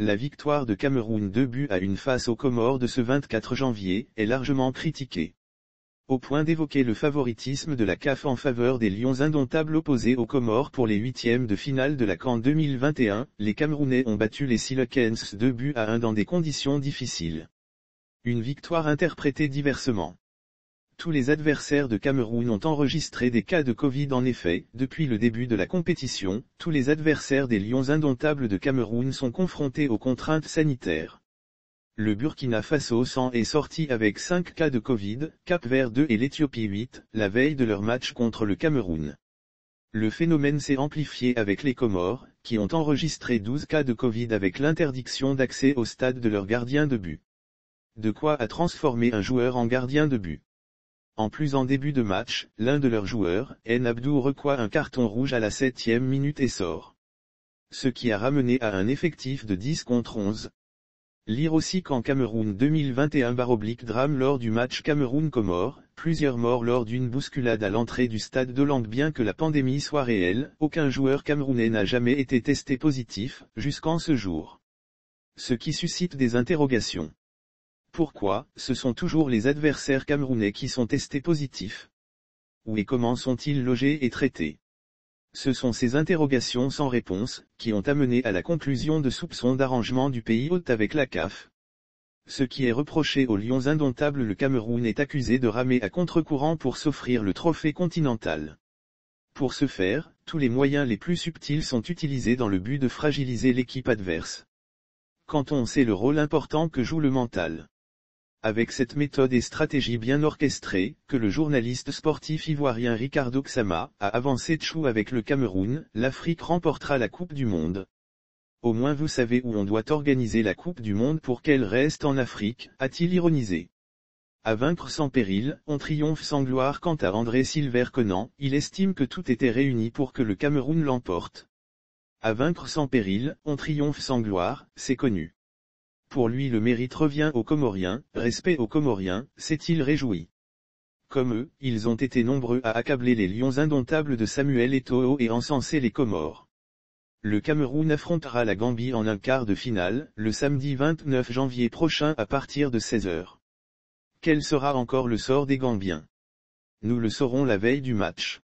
La victoire de Cameroun 2-1 face aux Comores de ce 24 janvier est largement critiquée. Au point d'évoquer le favoritisme de la CAF en faveur des Lions indomptables opposés aux Comores pour les huitièmes de finale de la CAN 2021, les Camerounais ont battu les Silequens 2-1 dans des conditions difficiles. Une victoire interprétée diversement. Tous les adversaires de Cameroun ont enregistré des cas de Covid en effet, depuis le début de la compétition, tous les adversaires des Lions indomptables de Cameroun sont confrontés aux contraintes sanitaires. Le Burkina Faso s'en est sorti avec 5 cas de Covid, Cap-Vert 2 et l'Éthiopie 8, la veille de leur match contre le Cameroun. Le phénomène s'est amplifié avec les Comores, qui ont enregistré 12 cas de Covid avec l'interdiction d'accès au stade de leur gardien de but. De quoi a transformé un joueur en gardien de but. En plus en début de match, l'un de leurs joueurs, Abdou reçoit un carton rouge à la 7e minute et sort. Ce qui a ramené à un effectif de 10 contre 11. Lire aussi qu'en Cameroun 2021-drame lors du match Cameroun-Comores, plusieurs morts lors d'une bousculade à l'entrée du stade d'Hollande. Bien que la pandémie soit réelle, aucun joueur camerounais n'a jamais été testé positif, jusqu'en ce jour. Ce qui suscite des interrogations. Pourquoi, ce sont toujours les adversaires camerounais qui sont testés positifs? Où et comment sont-ils logés et traités? Ce sont ces interrogations sans réponse, qui ont amené à la conclusion de soupçons d'arrangement du pays hôte avec la CAF. Ce qui est reproché aux Lions indomptables. Le Cameroun est accusé de ramer à contre-courant pour s'offrir le trophée continental. Pour ce faire, tous les moyens les plus subtils sont utilisés dans le but de fragiliser l'équipe adverse. Quand on sait le rôle important que joue le mental. Avec cette méthode et stratégie bien orchestrée, que le journaliste sportif ivoirien Ricardo Xama a avancé Tchou avec le Cameroun, l'Afrique remportera la Coupe du Monde. Au moins vous savez où on doit organiser la Coupe du Monde pour qu'elle reste en Afrique, a-t-il ironisé. À vaincre sans péril, on triomphe sans gloire. Quant à André Silver-Conan, il estime que tout était réuni pour que le Cameroun l'emporte. À vaincre sans péril, on triomphe sans gloire, c'est connu. Pour lui le mérite revient aux Comoriens, respect aux Comoriens, s'est-il réjoui. Comme eux, ils ont été nombreux à accabler les Lions indomptables de Samuel Eto'o et encenser les Comores. Le Cameroun affrontera la Gambie en un quart de finale, le samedi 29 janvier prochain à partir de 16h. Quel sera encore le sort des Gambiens? Nous le saurons la veille du match.